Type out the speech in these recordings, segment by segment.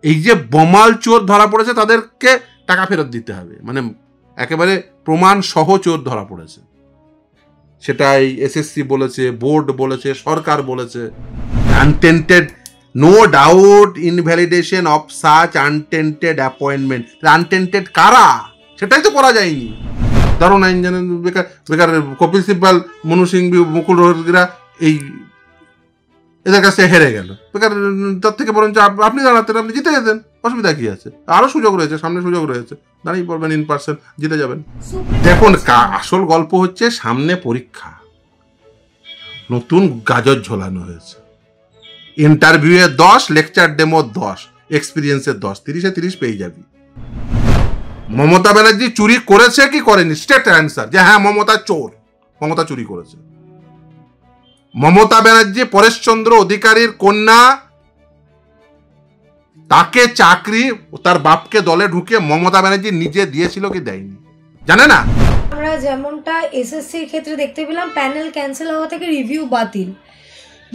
এই যে বমাল চোর ধরা পড়েছে তাদেরকে টাকা ফেরত দিতে হবে, মানে একেবারে প্রমাণ সহ চোর ধরা পড়েছে। সেটাই এসএসসি বলেছে, বোর্ড বলেছে, সরকার বলেছে। Untainted, no doubt invalidation of such untainted appointment. Untainted কারা সেটাই তো করা যায়নি। ধরুন ইঞ্জিনিয়ার বেকার বেকার কপিল সিব্বাল, মনু সিংভি, মুকুল রোহতগিরা এই এদের কাছে হেরে গেল, বেকার তার থেকে বরঞ্চ আপনি দাঁড়াতেন, আপনি জিতে যেতেন, অসুবিধা কি আছে? আরো সুযোগ রয়েছে, সামনে সুযোগ রয়েছে, দাঁড়িয়ে পড়বেন, ইন পার্সন জিতে যাবেন। দেখুন আসল গল্প হচ্ছে সামনে পরীক্ষা, নতুন গাজর ঝোলানো হয়েছে। ইন্টারভিউয়ে 10, লেকচার ডেমো 10, এক্সপিরিয়েন্সের 10, 30-এ 30 পেয়ে যাবি। মমতা ব্যানার্জি চুরি করেছে কি করেনি? স্ট্রেট অ্যান্সার যে হ্যাঁ মমতা চোর, মমতা চুরি করেছে। মমতা ব্যানার্জি পরেশচন্দ্র অধিকারীর কন্যা, তাকে চাকরি তার বাপকে দলে ঢুকে মমতা ব্যানার্জি নিজে দিয়েছিল কি দেয়নি জানে না। আমরা যেমনটা এসএসসির ক্ষেত্রে দেখতে পেলাম প্যানেল ক্যান্সেল হওয়া থেকে রিভিউ বাতিল,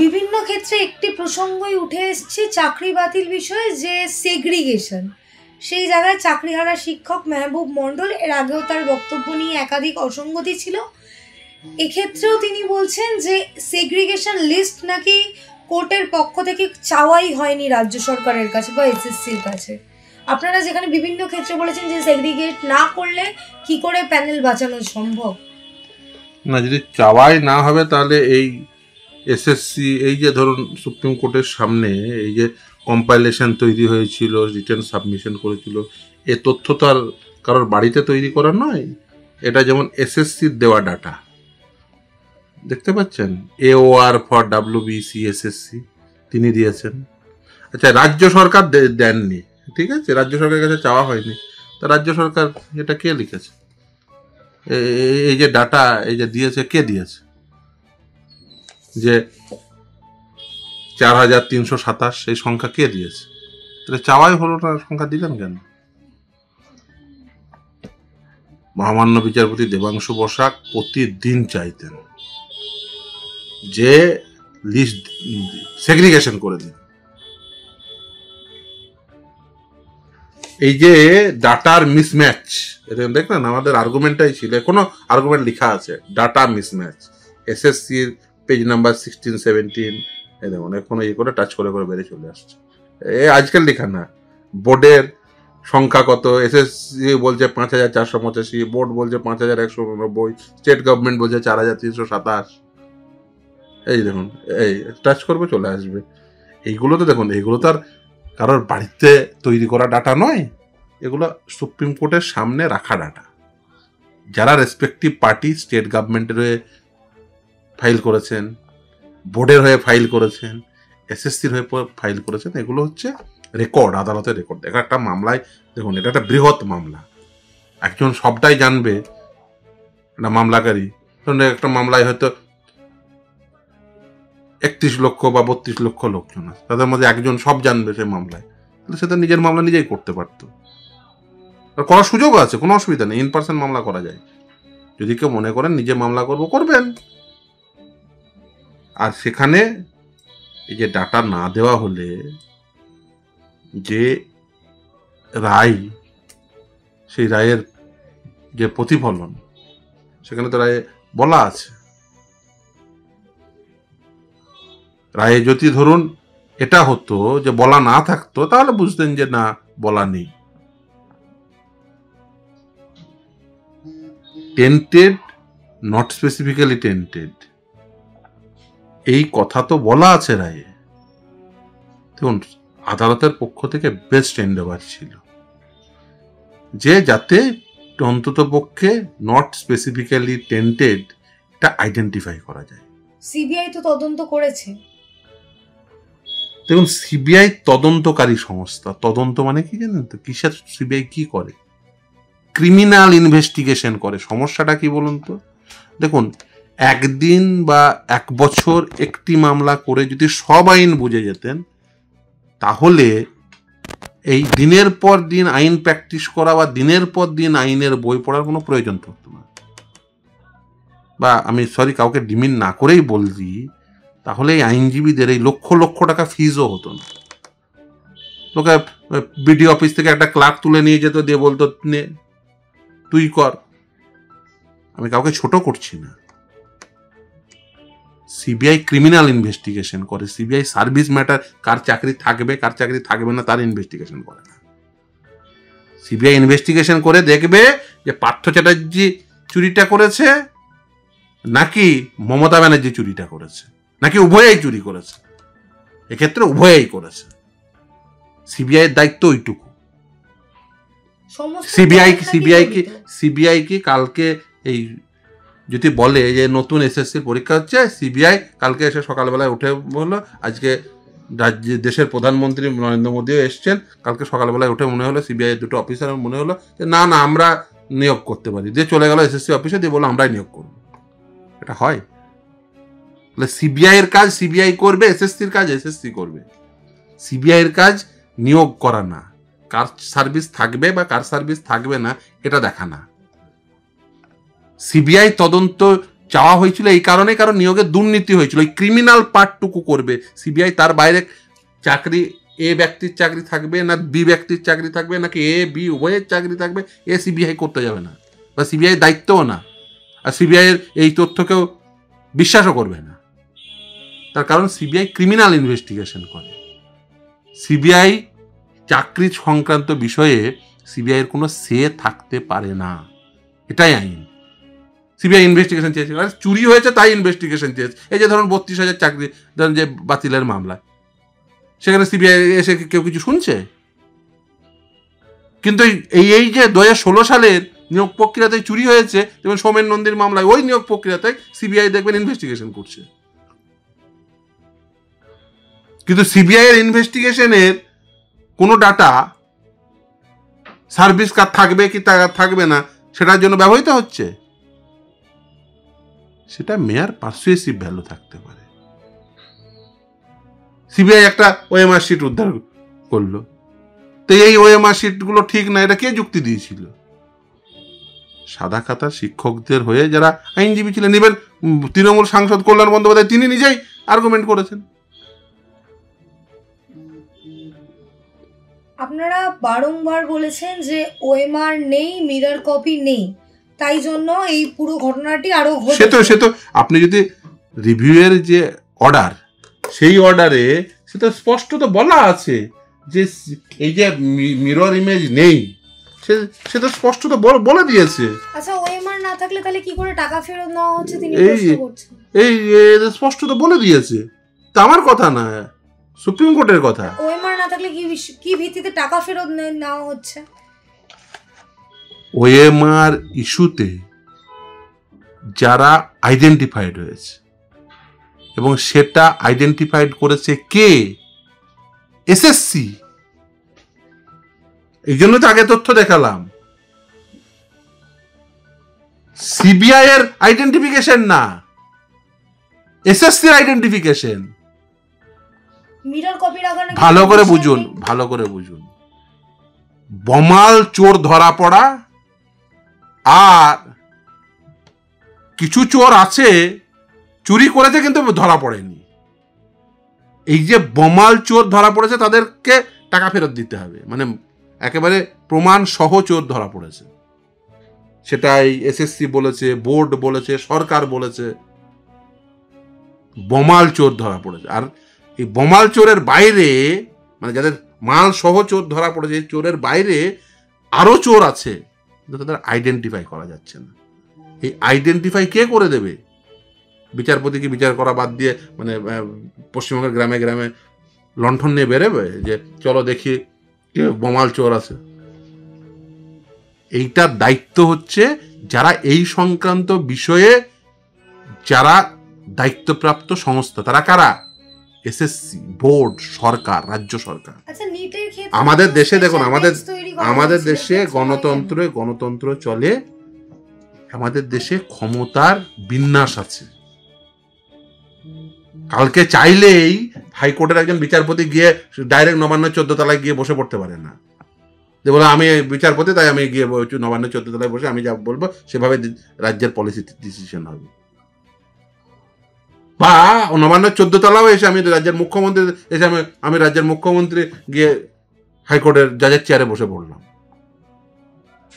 বিভিন্ন ক্ষেত্রে একটি প্রসঙ্গই উঠে এসছে চাকরি বাতিল বিষয়ে, যে সেগ্রিগেশন। সেই জায়গায় চাকরিহারা শিক্ষক মেহবুব মণ্ডল এর আগেও তার বক্তব্য নিয়ে একাধিক অসঙ্গতি ছিল। এক্ষেত্রেও তিনি বলছেন যে সেগ্রিগেশন লিস্ট নাকি কোর্টের পক্ষ থেকে চাওয়াই হয়নি রাজ্য সরকারের কাছে বা এসএসসির কাছে। আপনারা যেখানে বিভিন্ন ক্ষেত্রে বলেছেন যে সেগ্রিগেট না করলে কি করে প্যানেল বাঁচানো সম্ভব? না, যদি চাওয়াই না হবে তাহলে এই এসএসসি, এই যে ধরুন সুপ্রিম কোর্টের সামনে এই যে কম্পাইলেশন তৈরি হয়েছিল, রিটার্ন সাবমিশন করেছিল, এ তথ্য তো আর কারোর বাড়িতে তৈরি করা নয়। এটা যেমন এসএসসির দেওয়া ডাটা দেখতে পাচ্ছেন, AOR ফর WBC এসএসসি তিনি দিয়েছেন। আচ্ছা, রাজ্য সরকার দেননি, ঠিক আছে, রাজ্য সরকারের কাছে চাওয়া হয়নি, তা রাজ্য সরকার এটা কে লিখেছে? এই যে ডাটা এই যে দিয়েছে, কে দিয়েছে? যে 4327 এই সংখ্যা কে দিয়েছে? তাহলে চাওয়াই হলো না, সংখ্যা দিলেন কেন? মহামান্য বিচারপতি দেবাংশু বসাক প্রতিদিন চাইতেন যে লিস্ট সেগ্রিগেশন করে দিন। এই যে ডাটার মিসম্যাচ, এটা দেখলেন আমাদের আর্গুমেন্টটাই ছিল, কোনো আর্গুমেন্ট লেখা আছে ডাটা মিসম্যাচ। এসএসসির পেজ নাম্বার 16-17 এই দেখুন, এখন এই করে টাচ করে করে বেড়ে চলে আসছে। আজকাল লেখা না। বোর্ডের সংখ্যা কত? এসএসসি বলছে 5485, বোর্ড বলছে 5189, স্টেট গভর্নমেন্ট বলছে 4327। এই দেখুন, এই টাচ করবে চলে আসবে। এইগুলো তো দেখুন, এইগুলো তো আর কারোর বাড়িতে তৈরি করা ডাটা নয়, এগুলো সুপ্রিম কোর্টের সামনে রাখা ডাটা। যারা রেসপেক্টিভ পার্টি স্টেট গভর্নমেন্টের হয়ে ফাইল করেছেন, বোর্ডের হয়ে ফাইল করেছেন, এসএসসির হয়ে ফাইল করেছেন, এগুলো হচ্ছে রেকর্ড, আদালতের রেকর্ড। দেখা একটা মামলায় দেখুন, এটা একটা বৃহৎ মামলা, একজন সবটাই জানবে একটা মামলাকারী। ধরুন একটা মামলায় হয়তো 31 লক্ষ বা 32 লক্ষ লোকজন আছে, তাদের মধ্যে একজন সব জানবে সেই মামলায়, তাহলে সে তো নিজের মামলা নিজেই করতে পারত। করার সুযোগ আছে, কোনো অসুবিধা নেই, ইন পার্সন মামলা করা যায়। যদি কেউ মনে করেন নিজে মামলা করবো, করবেন। আর সেখানে এই যে ডাটা না দেওয়া হলে যে রায়, সেই রায়ের যে প্রতিফলন, সেখানে তো রায়ে বলা আছে। রায়ে যদি ধরুন এটা হতো যে বলা না থাকতো, তাহলে বুঝতেন যে না, বলা নেই। টেন্টেড, নট স্পেসিফিক্যালি টেন্টেড, এই কথা তো বলা আছে রায়ে। দেখুন, আদালতের পক্ষ থেকে বেস্ট এন্ডেভার ছিল যে যাতে অন্তত পক্ষে নট স্পেসিফিক্যালি টেন্টেড এটা আইডেন্টিফাই করা যায়। সিবিআই তো তদন্ত করেছে। দেখুন, সিবিআই তদন্তকারী সংস্থা। তদন্ত মানে কি জানেন তো? কিসের সিবিআই কি করে? ক্রিমিনাল ইনভেস্টিগেশন করে। সমস্যাটা কি বলুন তো? দেখুন, একদিন বা 1 বছর একটি মামলা করে যদি সব আইন বুঝে যেতেন, তাহলে এই দিনের পর দিন আইন প্র্যাকটিস করা বা দিনের পর দিন আইনের বই পড়ার কোনো প্রয়োজন পড়তো না। বা আমি কাউকে ডিমিন না করেই বলছি, তাহলে এই আইনজীবীদের এই লক্ষ লক্ষ টাকা ফিজও হতো না। লোকে বিডিও অফিস থেকে একটা ক্লার্ক তুলে নিয়ে যেত, দিয়ে বলতো নে তুই কর। আমি কাউকে ছোট করছি না। সিবিআই ক্রিমিনাল ইনভেস্টিগেশন করে, সিবিআই সার্ভিস ম্যাটার, কার চাকরি থাকবে কার চাকরি থাকবে না তার ইনভেস্টিগেশন করে না। সিবিআই ইনভেস্টিগেশন করে দেখবে যে পার্থ চ্যাটার্জি চুরিটা করেছে নাকি মমতা ব্যানার্জি চুরিটা করেছে, নাকি উভয়েই চুরি করেছে। এক্ষেত্রে উভয়েই করেছে। সিবিআই এর দায়িত্ব ওইটুকু। সিবিআই কি কালকে এই যদি বলে যে নতুন এসএসসির পরীক্ষা হচ্ছে, সিবিআই কালকে এসে সকালবেলায় উঠে বললো, আজকে দেশের প্রধানমন্ত্রী নরেন্দ্র মোদীও এসছেন, কালকে সকালবেলায় উঠে মনে হলো সিবিআই দুটো অফিসার মনে হলো যে না আমরা নিয়োগ করতে পারি, দিয়ে চলে গেল এসএসসি অফিসে, দিয়ে বললো আমরাই নিয়োগ করবো। এটা হয়? সিবিআই এর কাজ সিবিআই করবে, এসএসসির কাজ এসএসসি করবে। সিবিআই এর কাজ নিয়োগ করা না, কার সার্ভিস থাকবে বা কার সার্ভিস থাকবে না এটা দেখা না। সিবিআই তদন্ত চাওয়া হয়েছিল এই কারণে, কারণ নিয়োগে দুর্নীতি হয়েছিল, এই ক্রিমিনাল পার্টটুকু করবে সিবিআই। তার বাইরে চাকরি এ ব্যক্তির চাকরি থাকবে না বি ব্যক্তির চাকরি থাকবে, নাকি এ বি উভয়ের চাকরি থাকবে, এ সিবিআই করতে যাবে না, বা সিবিআই দায়িত্বও না। আর সিবিআই এর এই তথ্যকেও বিশ্বাসও করবে না, তার কারণ সিবিআই ক্রিমিনাল ইনভেস্টিগেশন করে। সিবিআই চাকরি সংক্রান্ত বিষয়ে সিবিআই এর কোনো সে থাকতে পারে না, এটাই আইন। সিবিআই ইনভেস্টিগেশন চেয়েছে, চুরি হয়েছে তাই ইনভেস্টিগেশন চেয়েছে। এই যে ধরুন 32,000 চাকরি ধরুন যে বাতিলের মামলা, সেখানে সিবিআই এসে কেউ কিছু শুনছে? কিন্তু এই যে 2016 সালের নিয়োগ প্রক্রিয়াতে চুরি হয়েছে, যেমন সোমেন নন্দীর মামলায়, ওই নিয়োগ প্রক্রিয়াতে সিবিআই দেখবেন ইনভেস্টিগেশন করছে। কিন্তু সিবিআই এর ইনভেস্টিগেশনের কোনো ডাটা সার্ভিস কার থাকবে কি থাকবে না সেটার জন্য ব্যবহৃত হচ্ছে, সেটা মেয়ার পারসুয়েসিভ ভ্যালু থাকতে পারে। সিবিআই একটা ওএমআর শিট উদ্ধার করলো, তো এই ওএমআর শিট গুলো ঠিক না, এটা কে যুক্তি দিয়েছিল? সাদা খাতার শিক্ষকদের হয়ে যারা আইনজীবী ছিলেন, ইভেন তৃণমূল সাংসদ কল্যাণ বন্দ্যোপাধ্যায় তিনি নিজেই আর্গুমেন্ট করেছেন। আপনারা বারংবার বলেছেন যে ওএমআর নেই, মিরর কপি নেই, তাই জন্য এই পুরো ঘটনাটি আরো সে তো আপনি যদি রিভিউয়ের যে অর্ডার, সেই অর্ডারে সে তো স্পষ্ট তো বলা আছে যে এই যে মিরর ইমেজ নেই, সে তো স্পষ্ট তো বলে দিয়েছে। আচ্ছা, ওএমআর না থাকলে তাহলে কি করে টাকা ফেরত নেওয়া হচ্ছে তিনি প্রশ্ন করছেন। এই স্পষ্ট তো বলে দিয়েছে, তা আমার কথা না, সুপ্রিম কোর্টের কথা। ওএমআর না থাকলে কি ভিত্তিতে টাকা ফেরত নেওয়া হচ্ছে? ওএমআর ইস্যুতে যারা আইডেন্টিফাইড হয়েছে, এবং সেটা আইডেন্টিফাইড করেছে কে? এসএসসি। এই জন্য তো আগে তথ্য দেখালাম, সিবিআই এর আইডেন্টিফিকেশন না, এসএসসি এর আইডেন্টিফিকেশন। মিরর কপি রাখা নাকি? ভালো করে বুঝুন। বমাল চোর ধরা পড়া, আর কিছু চোর আছে চুরি করেছে কিন্তু ধরা পড়েনি। এই যে বমাল চোর ধরা পড়েছে তাদেরকে টাকা ফেরত দিতে হবে, মানে একেবারে প্রমাণ সহ চোর ধরা পড়েছে, সেটা এই এসএসসি বলেছে, বোর্ড বলেছে, সরকার বলেছে, বমাল চোর ধরা পড়েছে। আর এই বমাল চোরের বাইরে, মানে যাদের মাল সহ চোর ধরা পড়েছে, এই চোরের বাইরে আরো চোর আছে, তাদের আইডেন্টিফাই করা যাচ্ছে না। এই আইডেন্টিফাই কে করে দেবে? বিচারপতিকে বিচার করা বাদ দিয়ে মানে পশ্চিমবঙ্গের গ্রামে গ্রামে লণ্ঠন নিয়ে বেরোবে যে চলো দেখি কে বমাল চোর আছে? এইটার দায়িত্ব হচ্ছে যারা এই সংক্রান্ত বিষয়ে যারা দায়িত্বপ্রাপ্ত সংস্থা, তারা কারা? এসএসসি, বোর্ড, সরকার, রাজ্য সরকার। আমাদের দেশে দেখুন, আমাদের দেশে গণতন্ত্র চলে, আমাদের দেশে ক্ষমতার বিন্যাস আছে। কালকে চাইলেই হাইকোর্টের একজন বিচারপতি গিয়ে ডাইরেক্ট নবান্ন 14 তলায় গিয়ে বসে পড়তে পারে না, যে বলে আমি বিচারপতি তাই আমি গিয়ে নবান্ন 14 তলায় বসে আমি যা বলবো সেভাবে রাজ্যের পলিসি ডিসিশন হবে। বা নবান্ন 14 তলাও এসে আমি রাজ্যের মুখ্যমন্ত্রী গিয়ে হাইকোর্টের জাজের চেয়ারে বসে পড়লাম,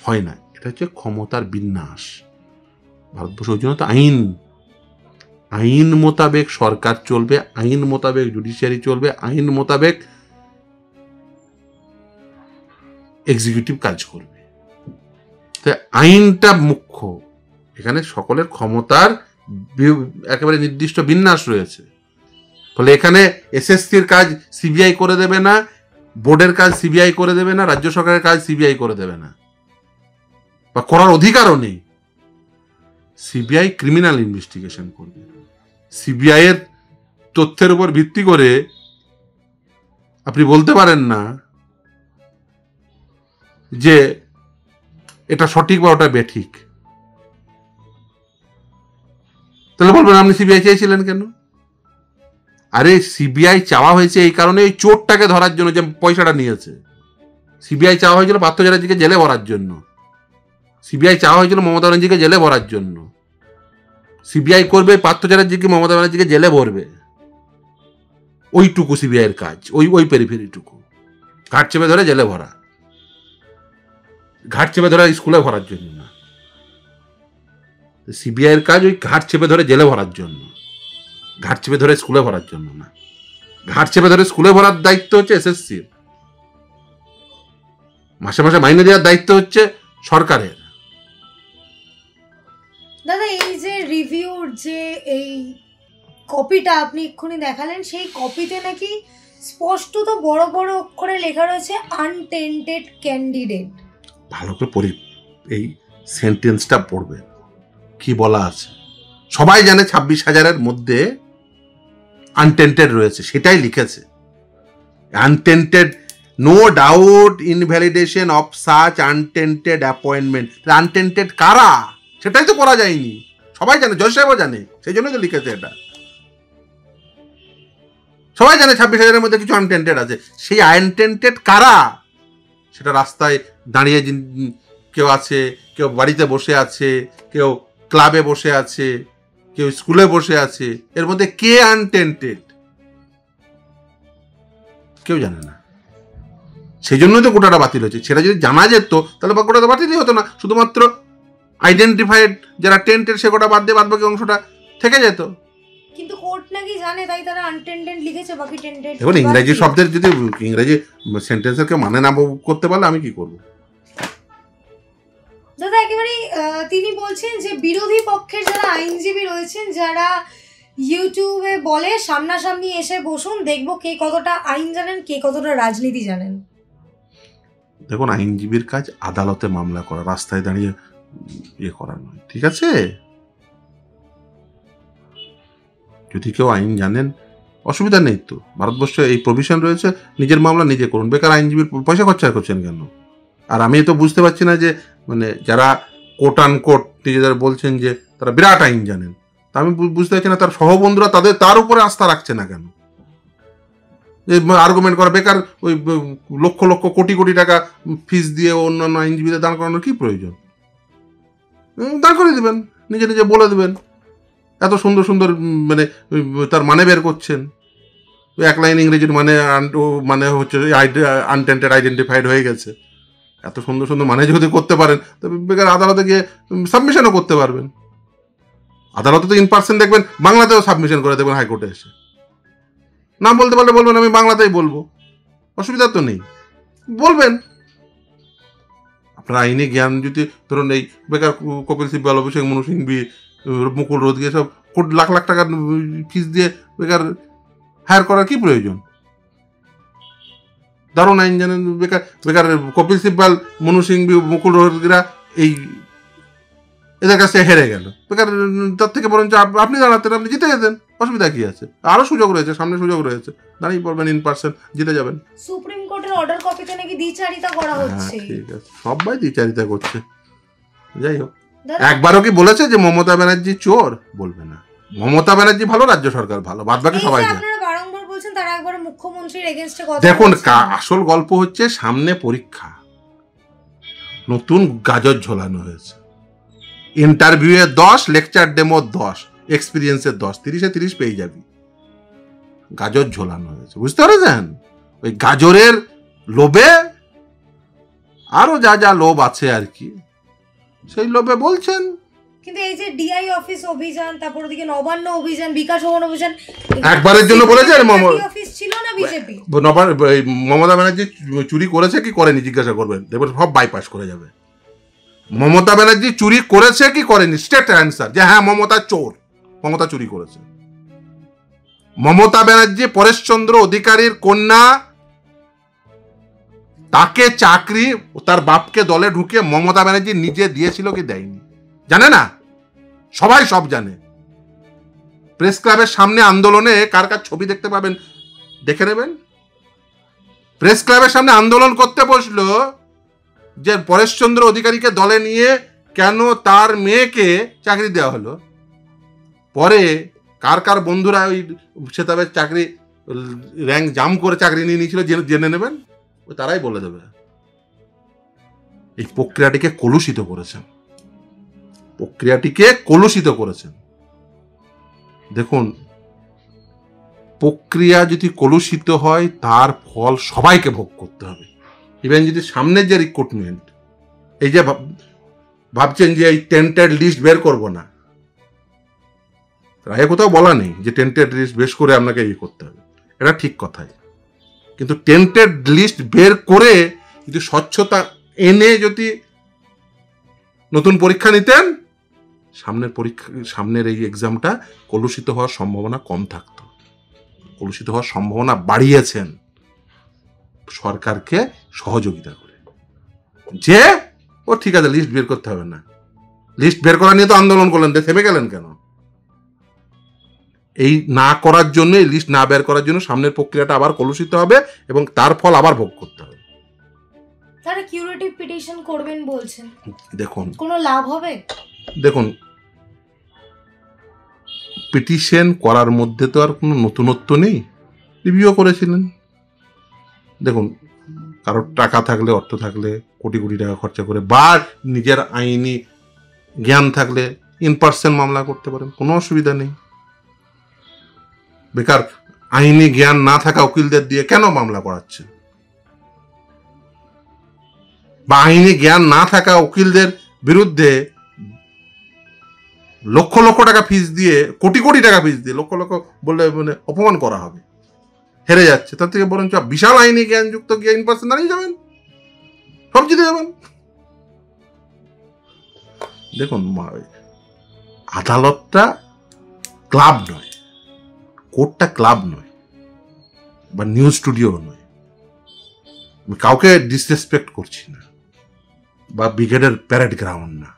হয় না। এটা হচ্ছে ক্ষমতার বিন্যাস। ভারতবর্ষ ওই জন্য তো আইন মোতাবেক সরকার চলবে, আইন মোতাবেক জুডিশিয়ারি চলবে, আইন মোতাবেক এক্সিকিউটিভ কাজ করবে। আইনটা মুখ্য। এখানে সকলের ক্ষমতার একেবারে নির্দিষ্ট বিন্যাস রয়েছে। ফলে এখানে এসএসসির কাজ সিবিআই করে দেবে না, বোর্ডের কাজ সিবিআই করে দেবে না, রাজ্য সরকারের কাজ সিবিআই করে দেবে না, বা করার অধিকারও নেই। সিবিআই ক্রিমিনাল ইনভেস্টিগেশন করবে। সিবিআই এর তথ্যের উপর ভিত্তি করে আপনি বলতে পারেন না যে এটা সঠিক বা ওটা বেঠিক। তাহলে বলবেন আপনি সিবিআই চেয়েছিলেন কেন? আরে সিবিআই চাওয়া হয়েছে এই কারণে এই চোরটাকে ধরার জন্য, যে পয়সাটা নিয়েছে। সিবিআই চাওয়া হয়েছিল পার্থ চ্যাটার্জিকে জেলে ভরার জন্য, সিবিআই চাওয়া হয়েছিল মমতা ব্যানার্জিকে জেলে ভরার জন্য। সিবিআই করবে পার্থ চ্যাটার্জিকে, মমতা ব্যানার্জিকে জেলে ভরবে, ওইটুকু সিবিআই এর কাজ, ওই পেরিফেরিটুকু। ঘাট চেপে ধরে জেলে ভরা, ঘাট চেপে ধরে স্কুলে ভরার জন্য না। সিবিআই এর কাজ ওই ঘাট চেপে ধরে জেলে ভরার জন্য, ঘাট চেপে ধরে স্কুলে ভরার জন্য না। ঘাট চেপে ধরে স্কুলে ভরার দায়িত্ব হচ্ছে এসএসসির, মাসে মাসে মাইনে দেওয়ার দায়িত্ব হচ্ছে সরকারের। দাদা, এই যে রিভিউর যে এই কপিটা আপনি এক্ষুনি দেখালেন, সেই কপিতে নাকি স্পষ্টত বড় বড় অক্ষরে লেখা রয়েছে আনটেন্টেড ক্যান্ডিডেট। ভালো করে এই সেন্টেন্সটা পড়বে, কি বলা আছে। সবাই জানে 26,000-এর মধ্যে আনটেন্টেড রয়েছে, সেটাই লিখেছে। Untainted, no doubt invalidation of such untainted appointment. Untainted কারা সেটাই তো করা যায়নি, সবাই জানে, জজ সাহেবও জানে, সেই জন্যই তো লিখেছে এটা। সবাই জানে 26,000-এর মধ্যে কিছু আনটেন্টেড আছে। সেই আনটেন্টেড কারা সেটা রাস্তায় দাঁড়িয়ে কেউ আছে, কেউ বাড়িতে বসে আছে, কেউ ক্লাবে বসে আছে, কেউ স্কুলে বসে আছে। এর মধ্যে কে আনটেন্টেড কেউ জানে না। সেই জন্যই তো কোটাটা বাতিল হয়েছে। সেটা যদি জানা যেত তাহলে বা কোটাটা বাতিলই হতো না, শুধুমাত্র আইডেন্টিফাইড যারা টেন্টেড সে কোটা বাদ দিয়ে বাদ বাকি অংশটা থেকে যেত। কিন্তু কোর্ট নাকি জানে, তাই তারা আনটেন্টেড লিখেছে, বাকি টেন্টেড। এখন ইংরেজি শব্দের যদি ইংরেজি সেন্টেন্সের কেউ মানে না করতে পারলে আমি কি করব? দাদা, একেবারে তিনি বলছেন যে বিরোধী পক্ষের যারা আইনজীবী রয়েছেন, যারা ইউটিউবে বলে সামনাসামনি এসে বসুন, দেখবো কে কতটা আইন জানেন, কে কতটা রাজনীতি জানেন। দেখুন, আইনজীবীর কাজ আদালতে মামলা করা, রাস্তায় দাঁড়িয়ে ইয়ে করা নয়, ঠিক আছে? যদি কেউ আইন জানেন অসুবিধা নেই তো, ভারতবর্ষে এই প্রভিশন রয়েছে, নিজের মামলা নিজে করুন। বেকার আইনজীবীর পয়সা খরচা করছেন কেন? আর আমি তো বুঝতে পারছি না যে মানে যারা কোট আন কোট নিজেদের বলছেন যে তারা বিরাট আইন জানেন, তা আমি বুঝতে পারছি না তার সহবন্ধুরা তার উপরে আস্থা রাখছে না কেন? যে আর্গুমেন্ট করা বেকার, ওই লক্ষ লক্ষ কোটি কোটি টাকা ফিস দিয়ে অন্যান্য আইনজীবীদের দাঁড় করানোর কি প্রয়োজন? দাঁড় করে দেবেন, নিজে নিজে বলে দেবেন। এত সুন্দর সুন্দর মানে তার মানে বের করছেন, এক লাইন ইংরেজির মানে হচ্ছে আনটেন্টেড আইডেন্টিফাইড হয়ে গেছে। এত সুন্দর সুন্দর মানে যদি করতে পারেন তবে বেকার আদালতে গিয়ে সাবমিশনও করতে পারবেন। আদালতে তো ইন পার্সন দেখবেন, বাংলাতেও সাবমিশন করে দেবেন হাইকোর্টে এসে। নাম বলতে পারলে বলবেন আমি বাংলাতেই বলবো, অসুবিধা তো নেই, বলবেন। আপনার আইনি জ্ঞান যদি ধরুন এই বেকার কপিল সিব্বল, অভিষেক মনু সিংভি, মুকুল রোধকে সব লাখ লাখ টাকা ফিস দিয়ে বেকার হায়ার করার কি প্রয়োজন? দারুণ আইন জানেন, বেকার বেকার কপিল সিব্বল, মনু সিংভি, মুকুল রোধগিরা এই এদের কাছে হেরে গেল। বেকার তার থেকে বরঞ্চ আপনি দাঁড়াতেন, আপনি জিতে যেতেন, অসুবিধা কি আছে? আরো সুযোগ রয়েছে, সামনে সুযোগ রয়েছে, দাঁড়িয়ে পড়বেন, ইন পার্সন জিতে যাবেন। সুপ্রিম কোর্টের অর্ডার কপিতে নাকি দ্বিচারিতা করা হচ্ছে। ঠিক আছে, সবাই দ্বিচারিতা করছে। যাই হোক, একবারও কি বলেছে যে মমতা ব্যানার্জি চোর? বলবে না। মমতা ব্যানার্জি ভালো, রাজ্য সরকার ভালো, বাদ বাকি সবাই জানে। আপনারা বারংবার বলছেন তারা একবার মুখ্যমন্ত্রীর এগেইনস্টে কথা। দেখুন, আসল গল্প হচ্ছে সামনে পরীক্ষা, নতুন গাজর ঝোলানো হয়েছে। ইন্টারভিউয়ে 10, লেকচার ডেমো 10, এক্সপিরিয়েন্সের 10, 30-এ 30 পেয়ে যাবি। গাজর ঝোলানো হয়েছে, বুঝতে পারছেন? ওই গাজরের লোভে, আরো যা যা লোভ আছে আর কি, সেই লোভে বলছেন। কিন্তু এই যে ডিআই অফিস অভিযান, তারপর ওদিকে নবান্ন অভিযান, বিকাশ ভবন অভিযান, একবারের জন্য বলেছেন অফিস ছিল না বিজেপি, মমতা ব্যানার্জি চুরি করেছে কি করেনি জিজ্ঞাসা করবেন, দেখবেন সব বাইপাস করে যাবে। মমতা ব্যানার্জি চুরি করেছে কি করেনি, স্ট্রেট অ্যান্সার যে হ্যাঁ মমতা চোর, মমতা চুরি করেছে। মমতা ব্যানার্জি পরেশচন্দ্র অধিকারীর কন্যা, তাকে চাকরি তার বাপকে দলে ঢুকে মমতা ব্যানার্জি নিজে দিয়েছিল কি দেয়নি জানে না, সবাই সব জানে। প্রেস ক্লাবের সামনে আন্দোলনে কার কার ছবি দেখতে পাবেন দেখে নেবেন। প্রেস ক্লাবের সামনে আন্দোলন করতে বসলো যে পরেশচন্দ্র অধিকারীকে দলে নিয়ে কেন তার মেয়েকে চাকরি দেওয়া হলো। পরে কার কার বন্ধুরা ওই সেতাবের চাকরি র্যাঙ্ক জাম করে চাকরি নিয়ে নিয়েছিল জেনে নেবেন, তারাই বলে দেবে। এই প্রক্রিয়াটিকে কলুষিত করেছেন, প্রক্রিয়াটিকে কলুষিত করেছেন। দেখুন, প্রক্রিয়া যদি কলুষিত হয় তার ফল সবাইকে ভোগ করতে হবে। ইভেন যদি সামনের যে রিক্রুটমেন্ট, এই যে ভাবছেন যে এই টেন্টেড লিস্ট বের করব না, রায়ে কোথাও বলা নেই যে টেন্টেড লিস্ট বেশ করে আপনাকে ইয়ে করতে হবে, এটা ঠিক কথাই। কিন্তু টেন্টেড লিস্ট বের করে যদি স্বচ্ছতা এনে যদি নতুন পরীক্ষা নিতেন, সামনের এই এক্সামটা কলুষিত হওয়ার সম্ভাবনা কম থাকতো। কলুষিত হওয়ার সম্ভাবনা বাড়িয়েছেন সরকারকে সহযোগিতা করে, যে ও ঠিক আছে লিস্ট বের করতে হবে না, লিস্ট বের করা নিয়ে তো আন্দোলন করলেন, থেমে গেলেন কেন? এই না করার জন্য, এই লিস্ট না বের করার জন্য সামনের প্রক্রিয়াটা আবার কলুষিত হবে এবং তার ফল আবার ভোগ করতে হবে। তারা কিউরেটিভ পিটিশন করবেন বলছেন, দেখুন কোনো লাভ হবে? দেখুন, পিটিশন করার মধ্যে তো আর কোনো নতুনত্ব নেই, রিভিউ করেছিলেন। দেখুন, কারোর টাকা থাকলে, অর্থ থাকলে, কোটি কোটি টাকা খরচা করে বা নিজের আইনি জ্ঞান থাকলে ইন পার্সন মামলা করতে পারেন, কোনো অসুবিধা নেই। বেকার আইনি জ্ঞান না থাকা উকিলদের দিয়ে কেন মামলা করাচ্ছে? বা আইনি জ্ঞান না থাকা উকিলদের বিরুদ্ধে লক্ষ লক্ষ টাকা ফিস দিয়ে, কোটি কোটি টাকা ফিস দিয়ে, লক্ষ লক্ষ বললে মানে অপমান করা হবে, হেরে যাচ্ছে, তার থেকে বরঞ্চ বিশাল আইনি জ্ঞান যুক্ত গিয়ে ইন পার্সন দাঁড়িয়ে যাবেন, সব জিতে যাবেন। দেখুন, আদালতটা ক্লাব নয়, কোর্টটা ক্লাব নয়, বা নিউজ স্টুডিও নয়। আমি কাউকে ডিসরেসপেক্ট করছি না, বা ব্রিগেডের প্যারেড গ্রাউন্ড না।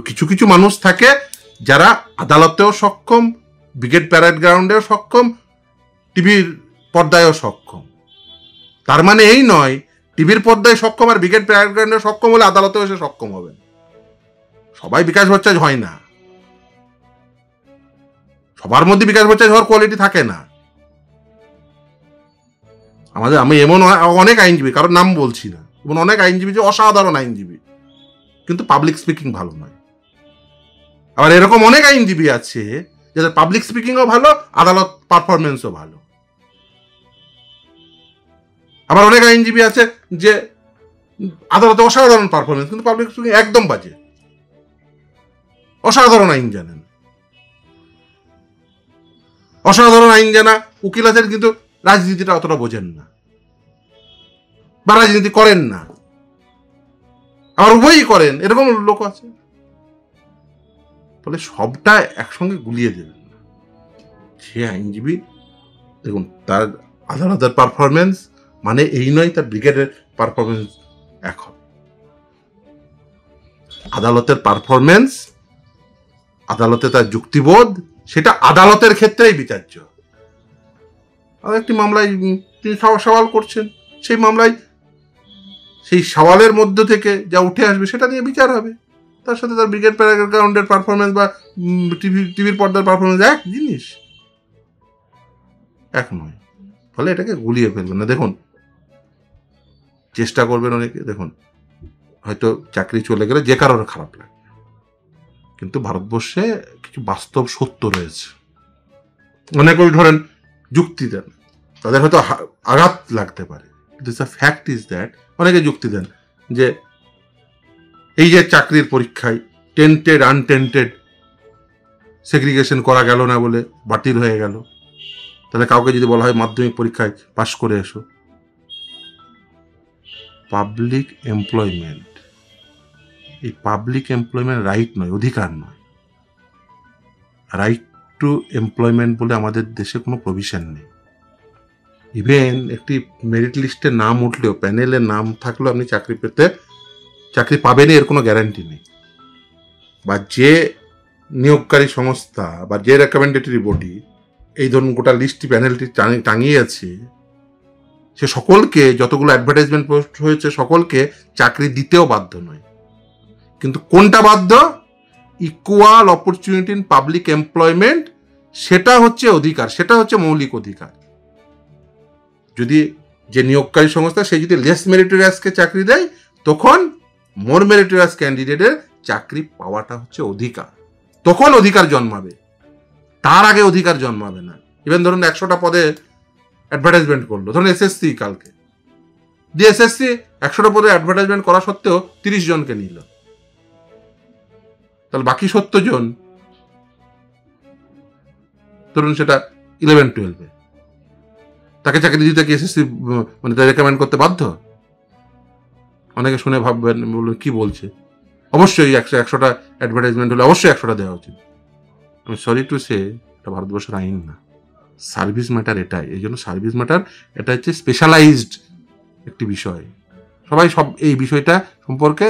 কিছু কিছু মানুষ থাকে যারা আদালতেও সক্ষম, ব্রিগেড প্যারেড গ্রাউন্ডেও সক্ষম, টিভির পর্দায়ও সক্ষম। তার মানে এই নয় টিভির পর্দায় সক্ষম আর ব্রিগেড প্যারেড গ্রাউন্ডে সক্ষম হলে আদালতেও এসে সক্ষম হবে। সবাই বিকাশ ভট্টাচার্য হয় না, সবার মধ্যে বিকাশ ভট্টাচার্য হওয়ার কোয়ালিটি থাকে না। আমি এমন অনেক আইনজীবী, কারোর নাম বলছি না, এমন অনেক আইনজীবী যে অসাধারণ আইনজীবী, কিন্তু পাবলিক স্পিকিং ভালো নয়। আবার এরকম অনেক আইনজীবী আছে যাদের পাবলিক স্পিকিংও ভালো, আদালত পারফরমেন্সও ভালো। আবার অনেক আইনজীবী আছে যে আদালতে অসাধারণ পারফরমেন্স, কিন্তু পাবলিক স্পিকিং একদম বাজে। অসাধারণ আইন জানেন, অসাধারণ আইন জানা উকিল আছেন, কিন্তু রাজনীতিটা অতটা বোঝেন না বা রাজনীতি করেন না। আবার উভয়ই করেন, এরকম লোক আছে। ফলে সবটা একসঙ্গে গুলিয়ে দেবেন না। সে আইনজীবী, দেখুন, তার আদালতের পারফরমেন্স মানে এই নয় তার ব্রিগেডের পারফরমেন্স এক হবে। আদালতের পারফরমেন্স, আদালতে তার যুক্তিবোধ, সেটা আদালতের ক্ষেত্রেই বিচার্য। আর একটি মামলায় তিনি সওয়াল করছেন, সেই মামলায় সেই সওয়ালের মধ্য থেকে যা উঠে আসবে সেটা নিয়ে বিচার হবে। তার সাথে তার ব্রিগেড প্যারেড গ্রাউন্ডের পারফরমেন্স বা টিভির পর্দার পারফরমেন্স এক জিনিস, এক নয়। ফলে এটাকে গুলিয়ে ফেলবেন না। দেখুন, চেষ্টা করবেন অনেকে, দেখুন হয়তো চাকরি চলে গেলে যে কারোর খারাপ লাগে, কিন্তু ভারতবর্ষে কিছু বাস্তব সত্য রয়েছে। অনেকে ধরেন যুক্তি দেন, তাদের হয়তো আঘাত লাগতে পারে, কিন্তু দ্য ফ্যাক্ট ইজ দ্যাট, অনেকে যুক্তি দেন যে এই যে চাকরির পরীক্ষায় টেন্টেড আনটেন্টেড সেগ্রিগেশন করা গেল না বলে বাতিল হয়ে গেল, তাহলে কাউকে যদি বলা হয় মাধ্যমিক পরীক্ষায় পাশ করে এসো, পাবলিক এমপ্লয়মেন্ট, এই পাবলিক এমপ্লয়মেন্ট রাইট নয়, অধিকার নয়। রাইট টু এমপ্লয়মেন্ট বলে আমাদের দেশে কোনো প্রভিশন নেই। ইভেন একটি মেরিট লিস্টে নাম উঠলেও, প্যানেলের নাম থাকলেও আপনি চাকরি পাবেনই এর কোনো গ্যারান্টি নেই। বা যে নিয়োগকারী সংস্থা বা যে রেকমেন্ডেটরি বডি এই ধরুন গোটা লিস্টটি প্যানেলটি টাঙিয়ে আছে, সে সকলকে, যতগুলো অ্যাডভার্টাইজমেন্ট পোস্ট হয়েছে সকলকে চাকরি দিতেও বাধ্য নয়। কিন্তু কোনটা বাধ্য? Equal opportunity in public employment, সেটা হচ্ছে অধিকার, সেটা হচ্ছে মৌলিক অধিকার। যদি যে নিয়োগকারী সংস্থা সে যদি লেস মেরিটোরিয়াসকে চাকরি দেয়, তখন মোর মেরিটোরিয়াস ক্যান্ডিডেটের চাকরি পাওয়াটা হচ্ছে অধিকার, তখন অধিকার জন্মাবে, তার আগে অধিকার জন্মাবে না। ইভেন ধরুন 100টা পদে অ্যাডভার্টাইজমেন্ট করলো, ধরুন এসএসসি কালকে, দিয়ে এসএসসি 100টা পদে অ্যাডভার্টাইজমেন্ট করা সত্ত্বেও 30 জনকে নিল, তাহলে বাকি 70 জন ধরুন সেটা 11-12, তাকে চাকরি দিতে কি এসএসসি মানে রেকমেন্ড করতে বাধ্য? অনেকে শুনে ভাববেন কি বলছে, অবশ্যই 100টা অ্যাডভার্টাইজমেন্ট হলে অবশ্যই 100টা দেওয়া উচিত। আমি সরি টু সে, এটা ভারতবর্ষের আইন না, সার্ভিস ম্যাটার এটাই। এই জন্য সার্ভিস ম্যাটার এটা হচ্ছে স্পেশালাইজড একটি বিষয়, সবাই সব এই বিষয়টা সম্পর্কে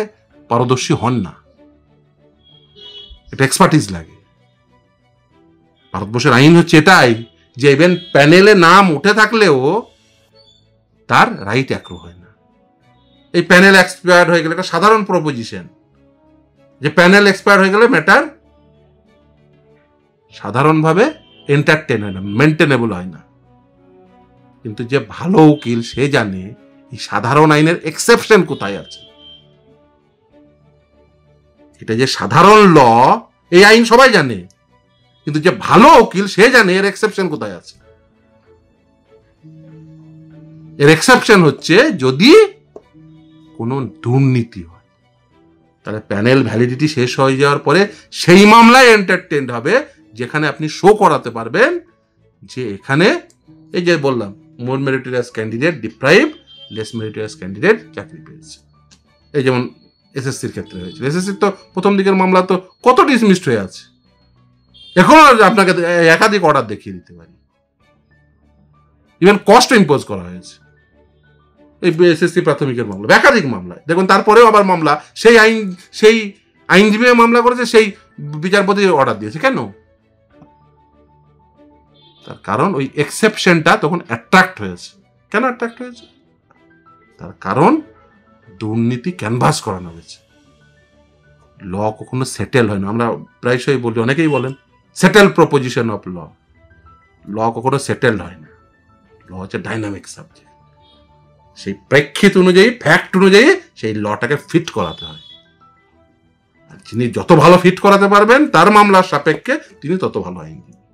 পারদর্শী হন না, এটা এক্সপার্টিস লাগে। ভারতবর্ষের আইন হচ্ছে এটাই যে ইভেন প্যানেলে নাম উঠে থাকলেও তার রাইট অ্যাক্রু হয় না। এই প্যানেল এক্সপায়ার হয়ে গেলে, একটা সাধারণ প্রপোজিশন যে প্যানেল এক্সপায়ার হয়ে গেলে ম্যাটার সাধারণভাবে এন্টারটেন হয় না, মেনটেনেবল হয় না। কিন্তু যে ভালো উকিল সে জানে এই সাধারণ আইনের এক্সেপশন কোথায় আছে। এটা যে সাধারণ ল, এই আইন সবাই জানে, কিন্তু যে ভালো উকিল সে জানে এর এক্সেপশন কোথায় আছে। এর এক্সেপশন হচ্ছে যদি কোনো দুর্নীতি হয়, তাহলে প্যানেল ভ্যালিডিটি শেষ হয়ে যাওয়ার পরে সেই মামলায় এন্টারটেইনড হবে যেখানে আপনি শো করাতে পারবেন যে এখানে এই যে বললাম more meritorious candidate deprive less meritorious candidate চাকরি পেয়েছে। এই যেমন এসএসসির ক্ষেত্রে হয়েছিল, এসএসসির তো প্রথম দিকের মামলা তো কত ডিসমিসড হয়ে আছে, এখন আপনাকে একাধিক অর্ডার দেখিয়ে দিতে পারি, ইভেন কস্ট ইম্পোজ করা হয়েছে। এই এসএসসি প্রাথমিকের মামলা, একাধিক মামলায় দেখুন, তারপরেও আবার মামলা সেই আইনজীবী মামলা করেছে, সেই বিচারপতি অর্ডার দিয়েছে। কেন? তার কারণ ওই এক্সেপশনটা তখন অ্যাট্রাক্ট হয়েছে। কেন অ্যাট্রাক্ট হয়েছে? তার কারণ দুর্নীতি ক্যানভাস করানো হয়েছে। ল কখনো সেটেল হয় না, আমরা প্রায়শই বলি, অনেকেই বলেন সেটেল প্রপোজিশন অফ ল। ল কখনো সেটেল হয় না, ল হচ্ছে ডাইনামিক সাবজেক্ট। সেই প্রেক্ষিত অনুযায়ী, ফ্যাক্ট অনুযায়ী সেই লটাকে ফিট করাতে হয়। আর যিনি যত ভালো ফিট করাতে পারবেন তার মামলার সাপেক্ষে তিনি তত ভালো আইনজীবী।